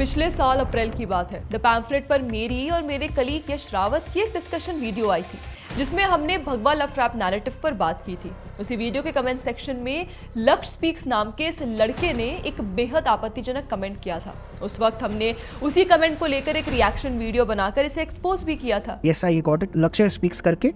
पिछले साल अप्रैल की बात है। द पैम्फलेट पर मेरी और मेरे कलीग यश रावत की एक डिस्कशन वीडियो आई थी जिसमें हमने भगवा लव ट्रैप नैरेटिव पर बात की थी। उसी वीडियो के कमेंट सेक्शन में लक्ष्य स्पीक्स नाम के इस लड़के ने एक बेहद आपत्तिजनक कमेंट किया था। उस वक्त हमने उसी कमेंट को लेकर एक रिएक्शन वीडियो बनाकर इसे एक्सपोज भी किया था। Yes I got it. लक्ष्य स्पीक्स करके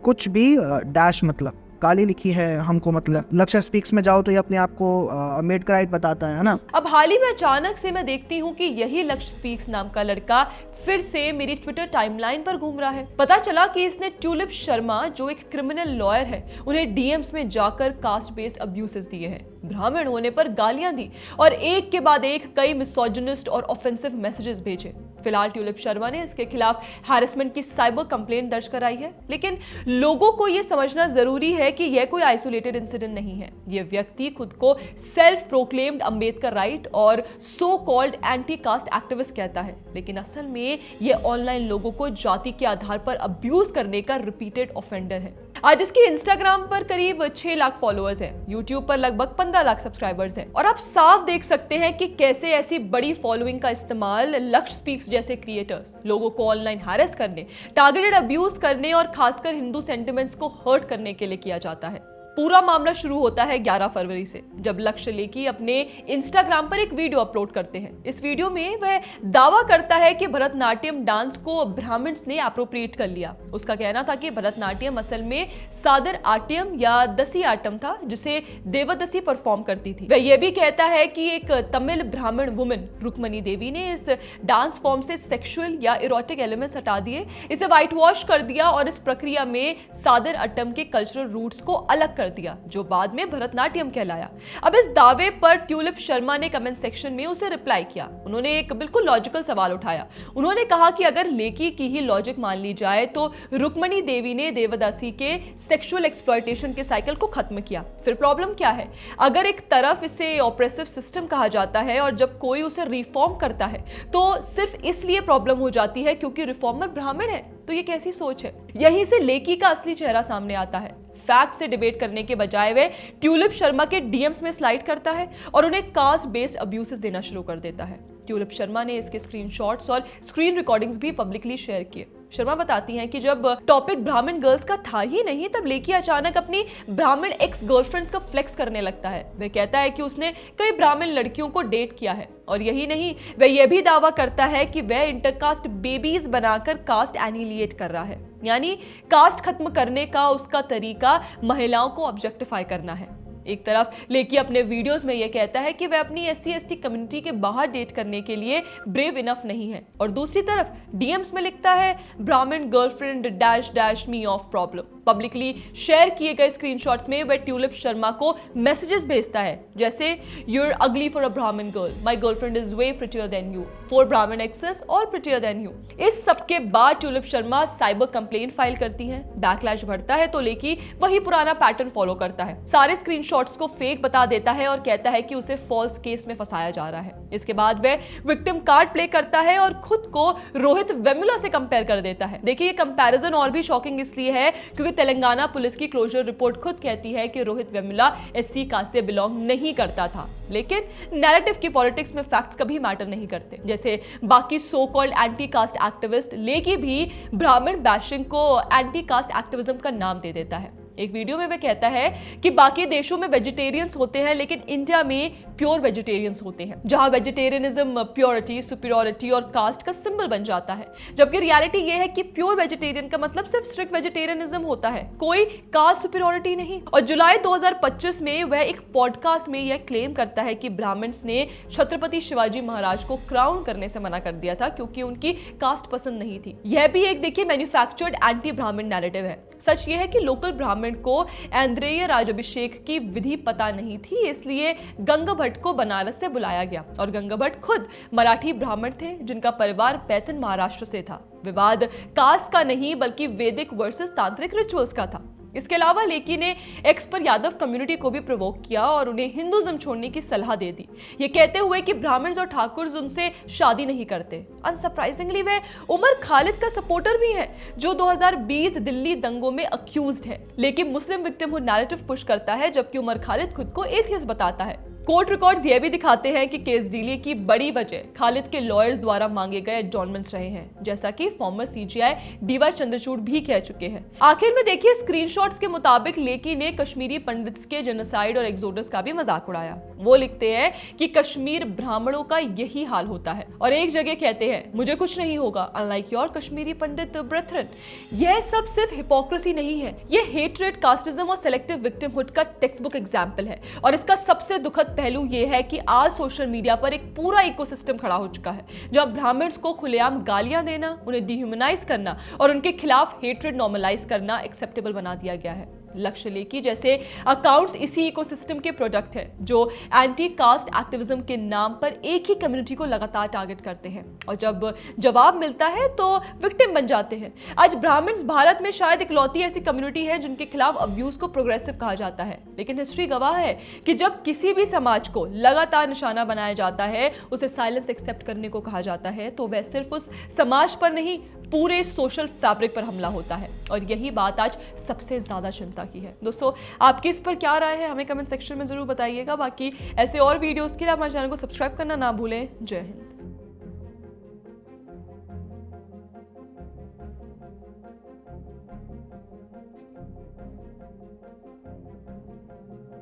कुछ भी डैश मतलब काली लिखी है हमको, मतलब लक्ष्य स्पीक्स में जाओ तो ये अपने आप को अम्बेडकर राइट बताता है ना। अब हाल ही में अचानक से मैं देखती हूँ कि यही लक्ष्य स्पीक्स नाम का लड़का फिर से मेरी ट्विटर टाइमलाइन पर घूम रहा है। पता चला कि इसने ट्यूलिप शर्मा जो एक क्रिमिनल लॉयर है उन्हें डीएम्स में जाकर कास्ट बेस्ड अब्यूसेस दिए हैं, ब्राह्मण होने पर गालियां दी और एक के बाद एक कई मिसोजिनिस्ट और ऑफेंसिव मैसेजेस भेजे। फिलहाल ट्यूलिप शर्मा ने इसके खिलाफ हैरेसमेंट की साइबर कंप्लेंट दर्ज कराई है, लेकिन लोगों को यह समझना जरूरी है कि यह कोई आइसोलेटेड इंसिडेंट नहीं है। यह व्यक्ति खुद को सेल्फ प्रोक्लेम्ड अंबेडकर राइट और so called anti cast activist कहता है, लेकिन असल में यह ऑनलाइन लोगों को जाति के आधार पर अब्यूज करने का रिपीटेड ऑफेंडर है। आज इसके इंस्टाग्राम पर करीब 6 लाख फॉलोअर्स हैं, यूट्यूब पर लगभग 15 लाख सब्सक्राइबर्स हैं और आप साफ देख सकते हैं कि कैसे ऐसी बड़ी फॉलोइंग का इस्तेमाल लक्ष्य स्पीक्स जैसे क्रिएटर्स लोगों को ऑनलाइन हैरेस करने, टारगेटेड अब्यूज करने और खासकर हिंदू सेंटिमेंट्स को हर्ट करने के लिए किया जाता है। पूरा मामला शुरू होता है 11 फरवरी से, जब लक्ष्य लेकी अपने इंस्टाग्राम पर एक वीडियो अपलोड करते हैं। इस वीडियो में वह दावा करता है कि भरतनाट्यम डांस को ब्राह्मण्स ने एप्रोप्रिएट कर लिया। उसका कहना था कि भरतनाट्यम असल में सादर आट्यम या दसी आटम था जिसे देवदसी परफॉर्म करती थी। वह यह भी कहता है कि एक तमिल ब्राह्मण वुमन रुक्मणी देवी ने इस डांस फॉर्म से सेक्सुअल या इरोटिक एलिमेंट्स हटा दिए, इसे व्हाइट वॉश कर दिया और इस प्रक्रिया में सादर आटम के कल्चरल रूट्स को अलग कर दिया, जो बाद में भरतनाट्यम कहलाया। अब इस दावे पर ट्यूलिप शर्मा ने कमेंट सेक्शन में उसे रिप्लाई किया। उन्होंने एक बिल्कुल लॉजिकल सवाल उठाया। उन्होंने कहा कि अगर लेकी की ही लॉजिक मान ली जाए तो रुक्मणी देवी ने देवदासी के सेक्सुअल एक्सप्लॉयटेशन के साइकिल को खत्म किया, फिर प्रॉब्लम क्या है? अगर एक तरफ इसे ऑप्रेसिव सिस्टम कहा जाता है और जब कोई उसे रिफॉर्म करता है तो सिर्फ इसलिए प्रॉब्लम हो जाती है क्योंकि रिफॉर्मर ब्राह्मण है, तो ये कैसी सोच है? यहीं से लेकी का असली चेहरा सामने आता है। फैक्ट से डिबेट करने के बजाय वे ट्यूलिप शर्मा के डीएम्स में स्लाइड करता है और उन्हें कास्ट बेस्ड अब्यूसेस देना शुरू कर देता है। ट्यूलिप शर्मा ने इसके स्क्रीनशॉट्स और स्क्रीन रिकॉर्डिंग्स भी पब्लिकली शेयर किए। शर्मा बताती हैं कि जब टॉपिक ब्राह्मण गर्ल्स का था ही नहीं तब लेकी अचानक अपनी ब्राह्मण एक्स गर्लफ्रेंड्स का फ्लेक्स करने लगता है। वह कहता है कि उसने कई ब्राह्मण लड़कियों को डेट किया है और यही नहीं, वह यह भी दावा करता है कि वह इंटरकास्ट बेबीज बनाकर कास्ट एनिलिएट कर रहा है, यानी कास्ट खत्म करने का उसका तरीका महिलाओं को ऑब्जेक्टिफाई करना है। एक तरफ लेकी अपने वीडियोस में यह कहता है कि वह अपनी SC/ST कम्युनिटी के बाहर डेट करने के लिए ब्रेव इनफ नहीं है और दूसरी तरफ डीएम्स में लिखता है ब्राह्मण girlfriend dash dash me of problem. Publicly share किए गए स्क्रीनशॉट्स में वह ट्यूलिप शर्मा को मैसेजेस भेजता है जैसे you are ugly for a Brahmin girl, my girlfriend is way prettier than you, for Brahmin एक्सेस और प्रिटियर देन यू। इस सब के बाद Tulip Sharma cyber complaint file करती है। बैकलैश बढ़ता है तो लेकी वही पुराना पैटर्न फॉलो करता है, सारे स्क्रीनशॉट्स को फेक बता देता है और कहता है कि उसे फॉल्स केस में फंसाया जा रहा है। इसके बाद वह विक्टिम कार्ड प्ले करता है और खुद को रोहित वेमुला से कंपेयर कर देता है। देखिए ये कंपैरिजन और भी शॉकिंग इसलिए है क्योंकि तेलंगाना पुलिस की क्लोजर रिपोर्ट खुद कहती है कि रोहित वेमुला SC कास्ट से बिलोंग नहीं करता था, लेकिन नैरेटिव की पॉलिटिक्स में फैक्ट्स कभी मैटर नहीं करते। जैसे बाकी so called anti cast activist, लेकी भी ब्राह्मण बैशिंग को एंटी कास्ट एक्टिविज्म का नाम दे देता है। एक वीडियो में वह कहता है कि बाकी देशों में वेजिटेरियंस होते हैं लेकिन इंडिया में प्योर वेजिटेरियंस होते हैं, जहां वेजिटेरियनिज्म प्योरिटी, सुपीरियरिटी और कास्ट का सिंबल बन जाता है, जबकि रियलिटी यह है कि प्योर वेजिटेरियन का मतलब सिर्फ स्ट्रिक्ट वेजिटेरियनिज्म होता है, कोई कास्ट सुपीरियरिटी नहीं। और जुलाई 2025 में वह एक पॉडकास्ट में यह क्लेम करता है कि ब्राह्मण्स ने छत्रपति शिवाजी महाराज को क्राउन करने से मना कर दिया था क्योंकि उनकी कास्ट पसंद नहीं थी। यह भी एक देखिए मैन्युफैक्चर्ड एंटी ब्राह्मण नैरेटिव है। सच यह है कि लोकल ब्राह्मण को ऐन्द्रेय राजाभिषेक की विधि पता नहीं थी, इसलिए गंगा भट्ट को बनारस से बुलाया गया और गंगा भट्ट खुद मराठी ब्राह्मण थे जिनका परिवार पैतन महाराष्ट्र से था। विवाद कास्ट का नहीं बल्कि वैदिक वर्सेस तांत्रिक रिचुअल्स का था। इसके अलावा लेकी ने एक्स पर यादव कम्युनिटी को भी प्रोवोक किया और उन्हें हिंदुइज्म छोड़ने की सलाह दे दी, ये कहते हुए कि ब्राह्मण्स और ठाकुर उनसे शादी नहीं करते। अनसरप्राइजिंगली वह उमर खालिद का सपोर्टर भी है जो 2020 दिल्ली दंगों में अक्यूज्ड है, लेकिन मुस्लिम विक्टिमहुड नैरेटिव पुश करता है जबकि उमर खालिद खुद को एथियस्ट बताता है। कोर्ट रिकॉर्ड्स ये भी दिखाते हैं कि केस डीले की बड़ी वजह खालिद के लॉयर्स द्वारा मांगे गए एडजॉर्नमेंट्स रहे हैं, जैसा कि फॉर्मर सीजीआई डीवाई चंद्रचूड़ भी कह चुके हैं। आखिर में देखिए, स्क्रीनशॉट्स के मुताबिक लेकी ने कश्मीरी पंडित्स के जेनोसाइड और एक्सोडस का भी मजाक उड़ाया। वो लिखते हैं कि कश्मीर ब्राह्मणों का यही हाल होता है, और एक जगह कहते हैं मुझे कुछ नहीं होगा, अनलाइक योर कश्मीरी पंडित ब्रेथरन। यह सब सिर्फ हिपोक्रेसी नहीं है, ये हेट्रेड, कास्टिज्म और सेलेक्टिव विक्टिमहुड का टेक्स्ट बुक एग्जाम्पल है। और इसका सबसे दुखद पहलू यह है कि आज सोशल मीडिया पर एक पूरा इकोसिस्टम खड़ा हो चुका है, जहां ब्राह्मण्स को खुलेआम गालियां देना, उन्हें डिह्यूमनाइज करना और उनके खिलाफ हेट्रेड नॉर्मलाइज करना एक्सेप्टेबल बना दिया गया है। लक्ष्य लेकी जैसे अकाउंट्स इसी इकोसिस्टम के प्रोडक्ट है, जो एंटी कास्ट एक्टिविज्म के नाम पर एक ही कम्युनिटी को लगातार टारगेट करते हैं, और जब जवाब मिलता है तो विक्टिम बन जाते हैं। आज ब्राह्मण्स भारत में शायद इकलौती ऐसी कम्युनिटी है जिनके खिलाफ अब्यूज को प्रोग्रेसिव कहा जाता है, लेकिन हिस्ट्री गवाह है कि जब किसी भी समाज को लगातार निशाना बनाया जाता है, उसे साइलेंस एक्सेप्ट करने को कहा जाता है, तो वह सिर्फ उस समाज पर नहीं, पूरे सोशल फैब्रिक पर हमला होता है। और यही बात आज सबसे ज्यादा चिंता की है। दोस्तों, आपकी इस पर क्या राय है, हमें कमेंट सेक्शन में जरूर बताइएगा। बाकी ऐसे और वीडियोस के लिए हमारे चैनल को सब्सक्राइब करना ना भूलें। जय हिंद।